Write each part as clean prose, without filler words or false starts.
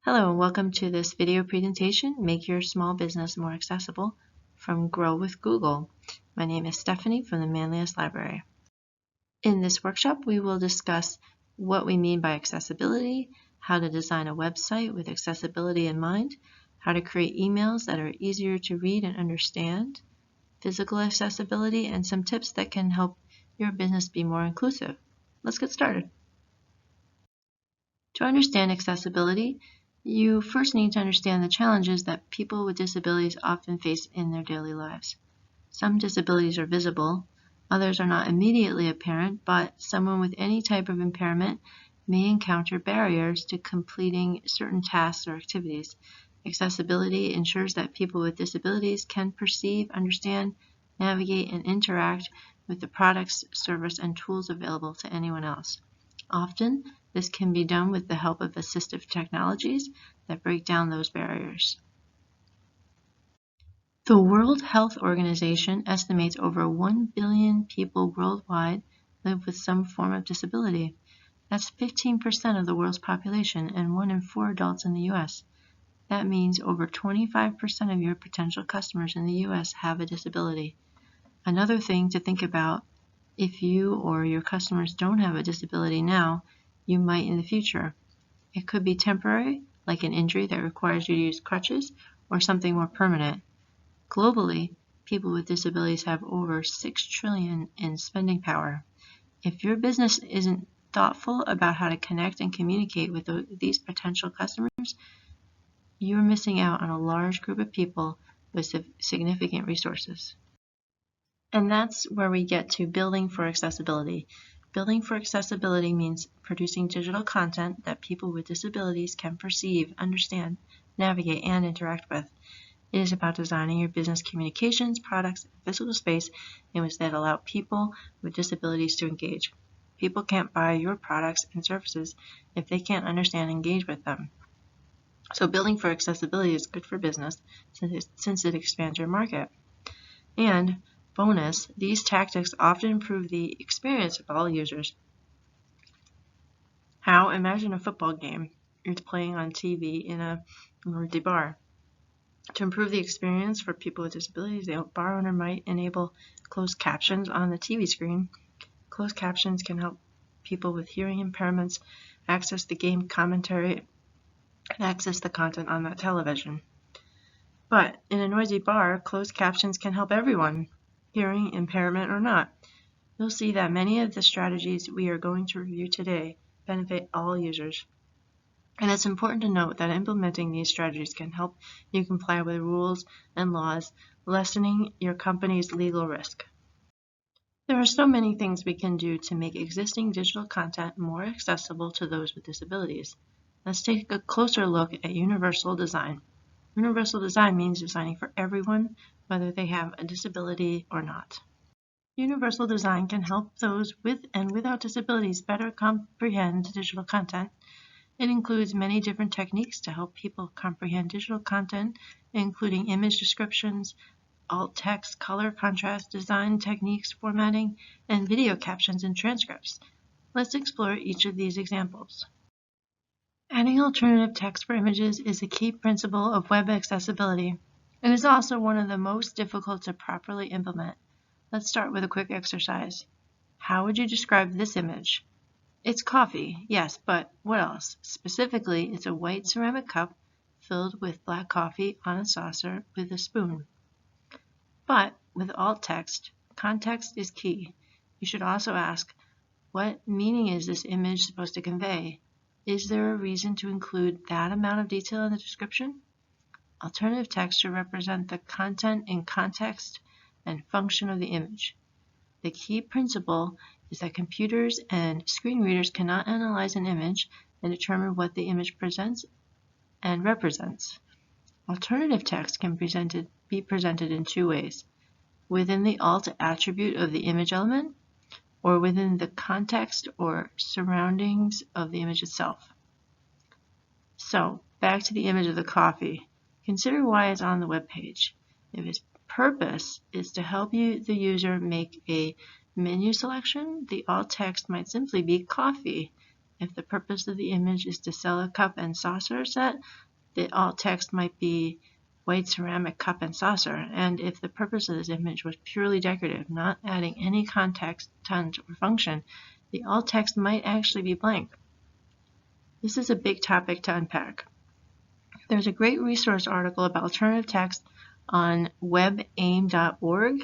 Hello and welcome to this video presentation, Make Your Small Business More Accessible from Grow with Google. My name is Stephanie from the Manlius Library. In this workshop, we will discuss what we mean by accessibility, how to design a website with accessibility in mind, how to create emails that are easier to read and understand, physical accessibility, and some tips that can help your business be more inclusive. Let's get started. To understand accessibility, you first need to understand the challenges that people with disabilities often face in their daily lives. Some disabilities are visible, others are not immediately apparent, but someone with any type of impairment may encounter barriers to completing certain tasks or activities. Accessibility ensures that people with disabilities can perceive, understand, navigate, and interact with the products, service, and tools available to anyone else. Often, this can be done with the help of assistive technologies that break down those barriers. The World Health Organization estimates over 1 billion people worldwide live with some form of disability. That's 15% of the world's population and 1 in 4 adults in the US. That means over 25% of your potential customers in the US have a disability. Another thing to think about, if you or your customers don't have a disability now, you might in the future. It could be temporary, like an injury that requires you to use crutches, or something more permanent. Globally, people with disabilities have over $6 trillion in spending power. If your business isn't thoughtful about how to connect and communicate with these potential customers, you're missing out on a large group of people with significant resources. And that's where we get to building for accessibility. Building for accessibility means producing digital content that people with disabilities can perceive, understand, navigate, and interact with. It is about designing your business communications, products, and physical space in which that allow people with disabilities to engage. People can't buy your products and services if they can't understand and engage with them. So building for accessibility is good for business since it expands your market. And bonus, these tactics often improve the experience of all users. How? Imagine a football game. It's playing on TV in a emergency bar. To improve the experience for people with disabilities, the bar owner might enable closed captions on the TV screen. Closed captions can help people with hearing impairments access the game commentary and access the content on that television. But in a noisy bar, closed captions can help everyone, hearing impairment or not. You'll see that many of the strategies we are going to review today benefit all users. And it's important to note that implementing these strategies can help you comply with rules and laws, lessening your company's legal risk. There are so many things we can do to make existing digital content more accessible to those with disabilities. Let's take a closer look at universal design. Universal design means designing for everyone, whether they have a disability or not. Universal design can help those with and without disabilities better comprehend digital content. It includes many different techniques to help people comprehend digital content, including image descriptions, alt text, color contrast, design techniques, formatting, and video captions and transcripts. Let's explore each of these examples. Adding alternative text for images is a key principle of web accessibility. It is also one of the most difficult to properly implement. Let's start with a quick exercise. How would you describe this image? It's coffee, yes, but what else? Specifically, it's a white ceramic cup filled with black coffee on a saucer with a spoon. But with alt text, context is key. You should also ask, what meaning is this image supposed to convey? Is there a reason to include that amount of detail in the description? Alternative text should represent the content in context and function of the image. The key principle is that computers and screen readers cannot analyze an image and determine what the image presents and represents. Alternative text can be presented in two ways: within the alt attribute of the image element, or within the context or surroundings of the image itself. So, back to the image of the coffee. Consider why it's on the web page. If its purpose is to help the user make a menu selection, the alt text might simply be coffee. If the purpose of the image is to sell a cup and saucer set, the alt text might be white ceramic cup and saucer. And if the purpose of this image was purely decorative, not adding any context, content, or function, the alt text might actually be blank. This is a big topic to unpack. There's a great resource article about alternative text on webaim.org,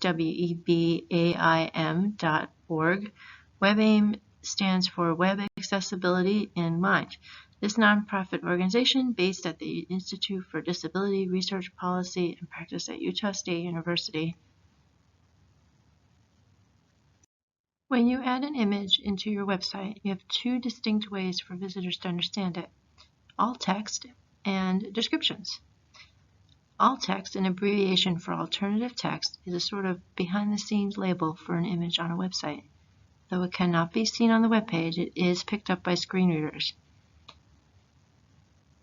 webaim.org. WebAIM stands for Web Accessibility in Mind. This nonprofit organization, based at the Institute for Disability Research Policy and Practice at Utah State University. When you add an image into your website, you have two distinct ways for visitors to understand it: alt text and descriptions. Alt text, an abbreviation for alternative text, is a sort of behind-the-scenes label for an image on a website. Though it cannot be seen on the web page, it is picked up by screen readers.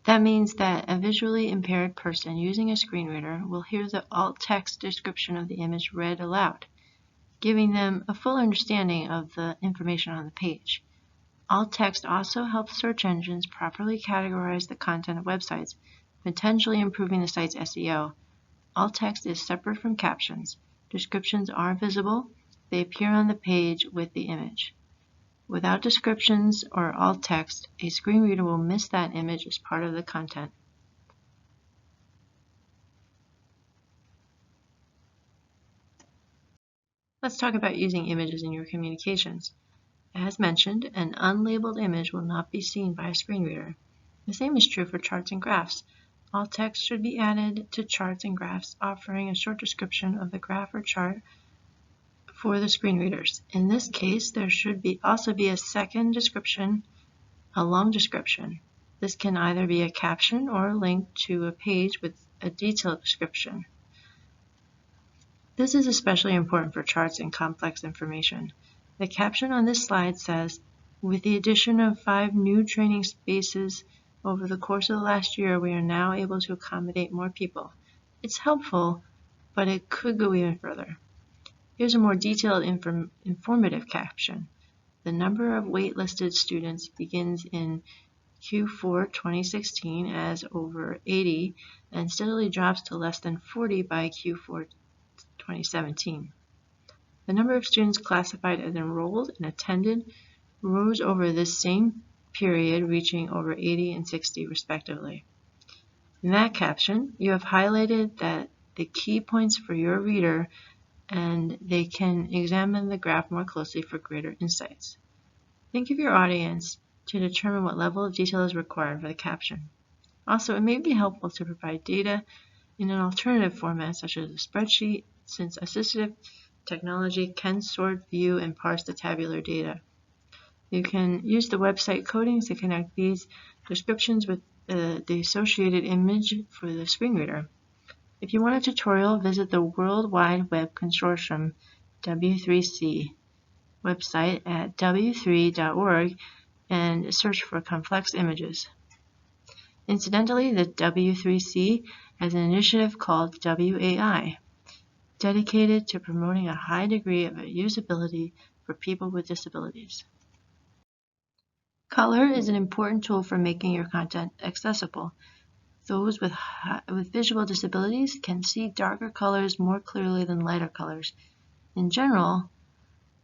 That means that a visually impaired person using a screen reader will hear the alt text description of the image read aloud, giving them a full understanding of the information on the page. Alt text also helps search engines properly categorize the content of websites, potentially improving the site's SEO. Alt text is separate from captions. Descriptions are visible. They appear on the page with the image. Without descriptions or alt text, a screen reader will miss that image as part of the content. Let's talk about using images in your communications. As mentioned, an unlabeled image will not be seen by a screen reader. The same is true for charts and graphs. Alt text should be added to charts and graphs, offering a short description of the graph or chart for the screen readers. In this case, there should also be a second description, a long description. This can either be a caption or a link to a page with a detailed description. This is especially important for charts and complex information. The caption on this slide says, "With the addition of 5 new training spaces over the course of the last year, we are now able to accommodate more people." It's helpful, but it could go even further. Here's a more detailed informative caption. The number of waitlisted students begins in Q4 2016 as over 80 and steadily drops to less than 40 by Q4 2017. The number of students classified as enrolled and attended rose over this same period, reaching over 80 and 60 respectively. In that caption, you have highlighted that the key points for your reader, and they can examine the graph more closely for greater insights. Think of your audience to determine what level of detail is required for the caption. Also, it may be helpful to provide data in an alternative format such as a spreadsheet, since assistive technology can sort, view, and parse the tabular data. You can use the website coding to connect these descriptions with the associated image for the screen reader. If you want a tutorial, visit the World Wide Web Consortium W3C website at w3.org and search for complex images. Incidentally, the W3C has an initiative called WAI, dedicated to promoting a high degree of usability for people with disabilities. Color is an important tool for making your content accessible. Those with visual disabilities can see darker colors more clearly than lighter colors in general,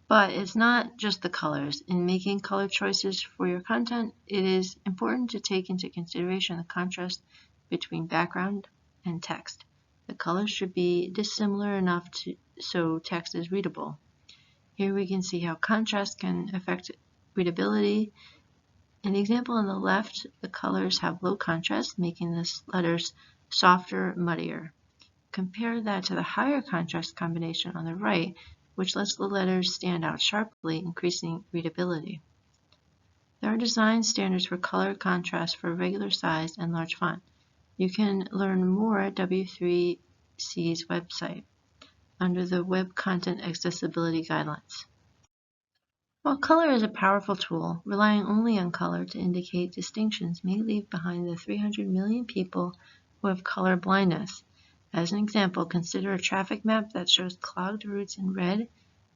but it's not just the colors. In making color choices for your content, it is important to take into consideration the contrast between background and text. The colors should be dissimilar enough so text is readable. Here we can see how contrast can affect readability. In the example on the left, the colors have low contrast, making the letters softer, muddier. Compare that to the higher contrast combination on the right, which lets the letters stand out sharply, increasing readability. There are design standards for color contrast for regular size and large font. You can learn more at W3C's website under the Web Content Accessibility Guidelines. While color is a powerful tool, relying only on color to indicate distinctions may leave behind the 300 million people who have color blindness. As an example, consider a traffic map that shows clogged routes in red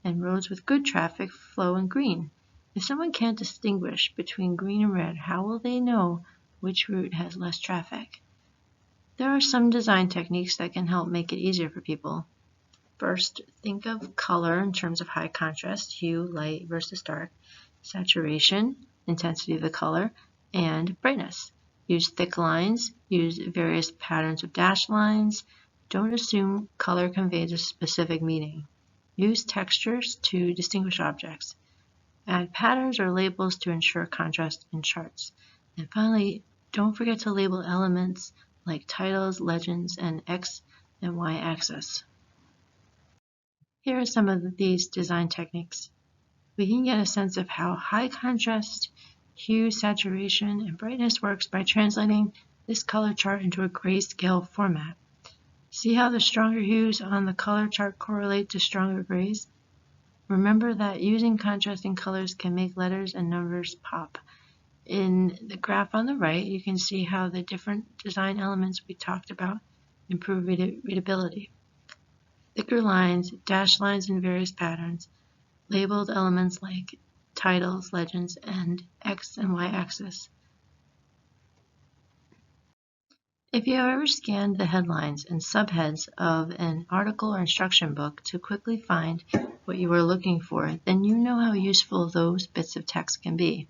and roads with good traffic flow in green. If someone can't distinguish between green and red, how will they know which route has less traffic? There are some design techniques that can help make it easier for people. First, think of color in terms of high contrast, hue, light versus dark, saturation, intensity of the color, and brightness. Use thick lines, use various patterns of dashed lines. Don't assume color conveys a specific meaning. Use textures to distinguish objects. Add patterns or labels to ensure contrast in charts. And finally, don't forget to label elements like titles, legends, and X and Y axis. Here are some of these design techniques. We can get a sense of how high contrast, hue, saturation, and brightness works by translating this color chart into a grayscale format. See how the stronger hues on the color chart correlate to stronger grays? Remember that using contrasting colors can make letters and numbers pop. In the graph on the right, you can see how the different design elements we talked about improve readability. Thicker lines, dashed lines in various patterns, labeled elements like titles, legends, and X and Y axis. If you have ever scanned the headlines and subheads of an article or instruction book to quickly find what you are looking for, then you know how useful those bits of text can be.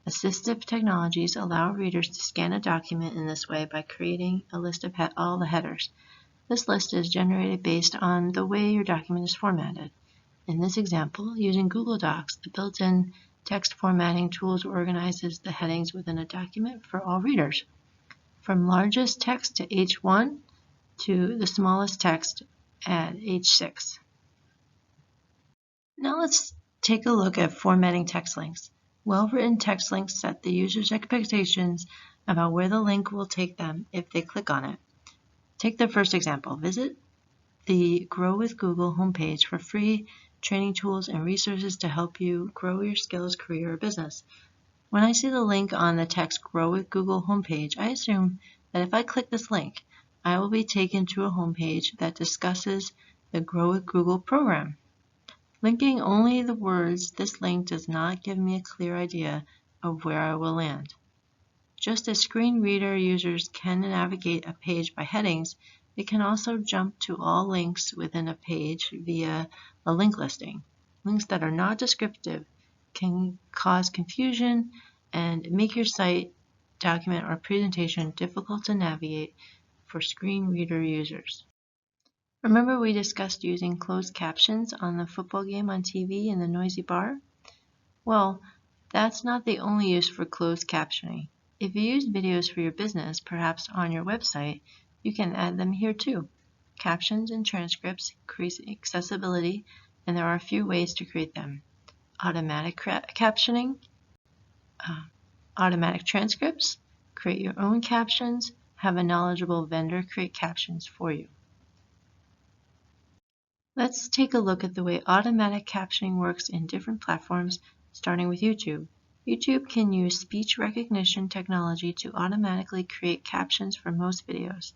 Assistive technologies allow readers to scan a document in this way by creating a list of all the headers. This list is generated based on the way your document is formatted. In this example, using Google Docs, the built-in text formatting tools organizes the headings within a document for all readers, from largest text to H1 to the smallest text at H6. Now let's take a look at formatting text links. Well-written text links set the user's expectations about where the link will take them if they click on it. Take the first example. Visit the Grow with Google homepage for free training tools and resources to help you grow your skills, career, or business. When I see the link on the text Grow with Google homepage, I assume that if I click this link, I will be taken to a homepage that discusses the Grow with Google program. Linking only the words, this link does not give me a clear idea of where I will land. Just as screen reader users can navigate a page by headings, they can also jump to all links within a page via a link listing. Links that are not descriptive can cause confusion and make your site, document, or presentation difficult to navigate for screen reader users. Remember we discussed using closed captions on the football game on TV in the noisy bar? Well, that's not the only use for closed captioning. If you use videos for your business, perhaps on your website, you can add them here too. Captions and transcripts increase accessibility, and there are a few ways to create them. Automatic captioning, automatic transcripts, create your own captions, have a knowledgeable vendor create captions for you. Let's take a look at the way automatic captioning works in different platforms, starting with YouTube. YouTube can use speech recognition technology to automatically create captions for most videos.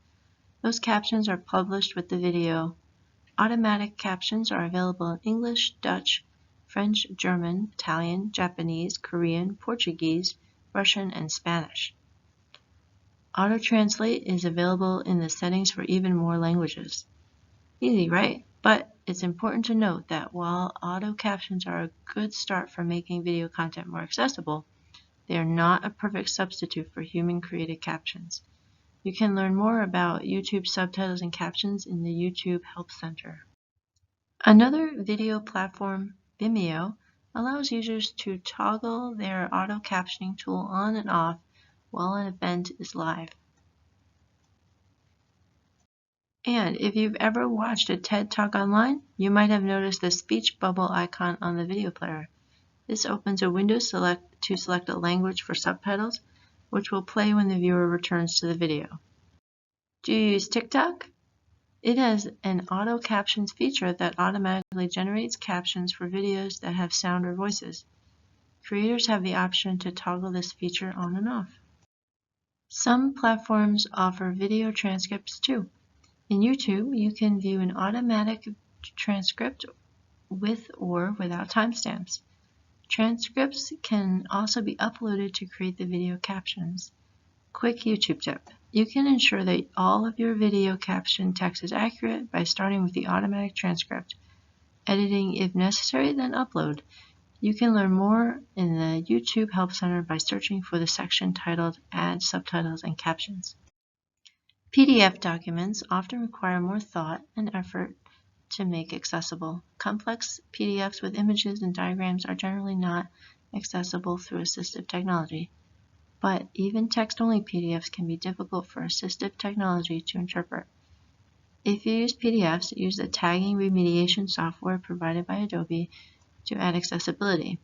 Those captions are published with the video. Automatic captions are available in English, Dutch, French, German, Italian, Japanese, Korean, Portuguese, Russian, and Spanish. Auto-translate is available in the settings for even more languages. Easy, right? But it's important to note that while auto captions are a good start for making video content more accessible, they are not a perfect substitute for human-created captions. You can learn more about YouTube subtitles and captions in the YouTube Help Center. Another video platform, Vimeo, allows users to toggle their auto captioning tool on and off while an event is live. And if you've ever watched a TED Talk online, you might have noticed the speech bubble icon on the video player. This opens a window to select a language for subtitles, which will play when the viewer returns to the video. Do you use TikTok? It has an auto captions feature that automatically generates captions for videos that have sound or voices. Creators have the option to toggle this feature on and off. Some platforms offer video transcripts too. In YouTube, you can view an automatic transcript with or without timestamps. Transcripts can also be uploaded to create the video captions. Quick YouTube tip. You can ensure that all of your video caption text is accurate by starting with the automatic transcript. Editing if necessary, then upload. You can learn more in the YouTube Help Center by searching for the section titled Add Subtitles and Captions. PDF documents often require more thought and effort to make accessible. Complex PDFs with images and diagrams are generally not accessible through assistive technology. But even text-only PDFs can be difficult for assistive technology to interpret. If you use PDFs, use the tagging remediation software provided by Adobe to add accessibility.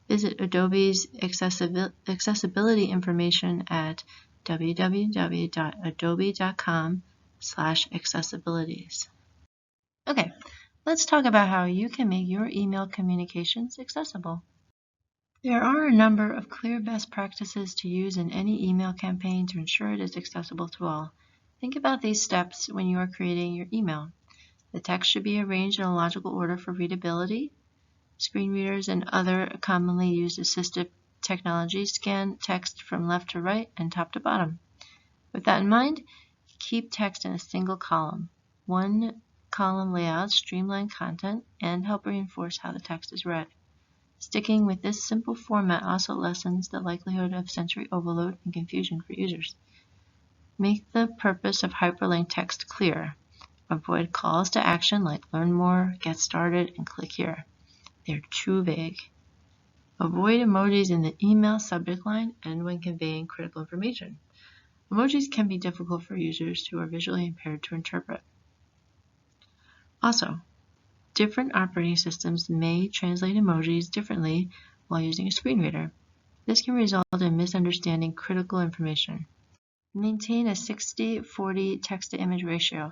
Visit Adobe's accessibility information at www.adobe.com/accessibilities. Okay, let's talk about how you can make your email communications accessible. There are a number of clear best practices to use in any email campaign to ensure it is accessible to all. Think about these steps when you are creating your email. The text should be arranged in a logical order for readability. Screen readers and other commonly used assistive technologies scan text from left to right and top to bottom. With that in mind, keep text in a single column. One column layouts streamline content and help reinforce how the text is read. Sticking with this simple format also lessens the likelihood of sensory overload and confusion for users. Make the purpose of hyperlinked text clear. Avoid calls to action like learn more, get started, and click here. They're too vague. Avoid emojis in the email subject line and when conveying critical information. Emojis can be difficult for users who are visually impaired to interpret. Also, different operating systems may translate emojis differently while using a screen reader. This can result in misunderstanding critical information. Maintain a 60-40 text-to-image ratio.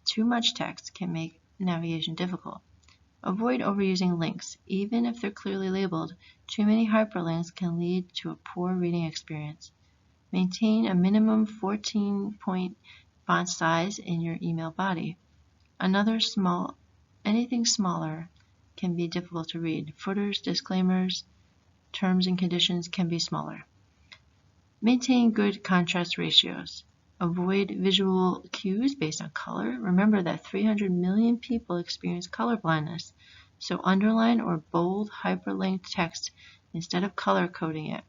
Too much text can make navigation difficult. Avoid overusing links. Even if they're clearly labeled, too many hyperlinks can lead to a poor reading experience. Maintain a minimum 14-point font size in your email body. Anything smaller can be difficult to read. Footers, disclaimers, terms and conditions can be smaller. Maintain good contrast ratios. Avoid visual cues based on color. Remember that 300 million people experience color blindness, so underline or bold hyperlinked text instead of color coding it.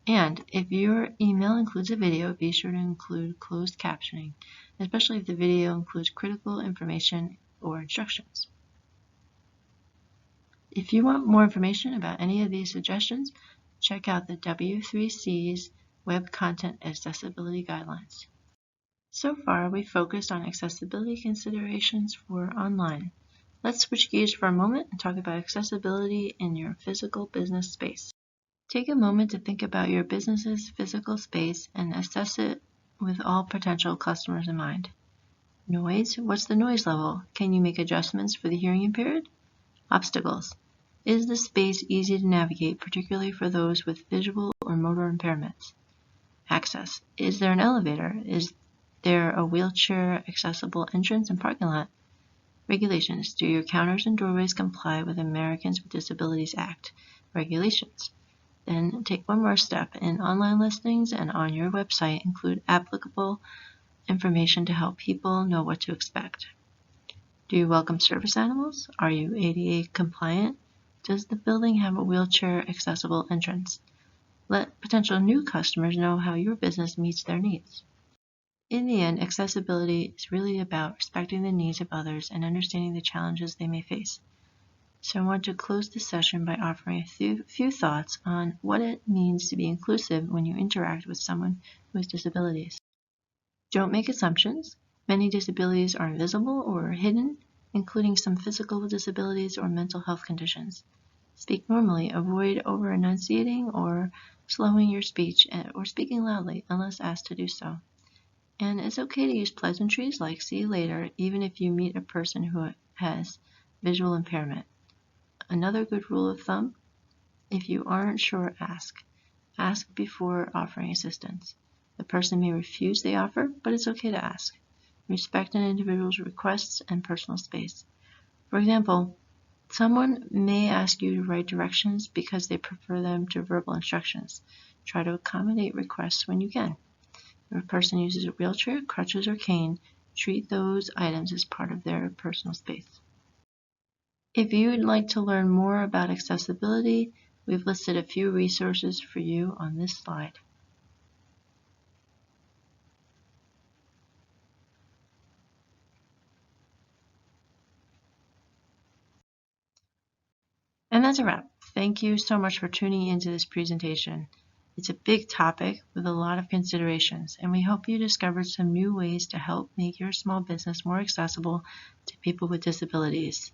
And if your email includes a video, be sure to include closed captioning, especially if the video includes critical information or instructions. If you want more information about any of these suggestions, check out the W3C's Web Content Accessibility Guidelines. So far, we focused on accessibility considerations for online. Let's switch gears for a moment and talk about accessibility in your physical business space. Take a moment to think about your business's physical space and assess it with all potential customers in mind. Noise. What's the noise level? Can you make adjustments for the hearing impaired? Obstacles. Is the space easy to navigate, particularly for those with visual or motor impairments? Access. Is there an elevator? Is there a wheelchair accessible entrance and parking lot? Regulations. Do your counters and doorways comply with Americans with Disabilities Act regulations? Then take one more step. In online listings and on your website, include applicable information to help people know what to expect. Do you welcome service animals? Are you ADA compliant? Does the building have a wheelchair accessible entrance? Let potential new customers know how your business meets their needs. In the end, accessibility is really about respecting the needs of others and understanding the challenges they may face. So I want to close this session by offering a few thoughts on what it means to be inclusive when you interact with someone who has disabilities. Don't make assumptions. Many disabilities are invisible or hidden, including some physical disabilities or mental health conditions. Speak normally. Avoid over-enunciating or slowing your speech or speaking loudly unless asked to do so. And it's okay to use pleasantries like "see you later" even if you meet a person who has visual impairment. Another good rule of thumb: if you aren't sure, ask. Ask before offering assistance. The person may refuse the offer, but it's okay to ask. Respect an individual's requests and personal space. For example, Someone may ask you to write directions because they prefer them to verbal instructions. Try to accommodate requests when you can. If a person uses a wheelchair, crutches, or cane, treat those items as part of their personal space. If you would like to learn more about accessibility, we've listed a few resources for you on this slide. And that's a wrap. Thank you so much for tuning into this presentation. It's a big topic with a lot of considerations, and we hope you discovered some new ways to help make your small business more accessible to people with disabilities.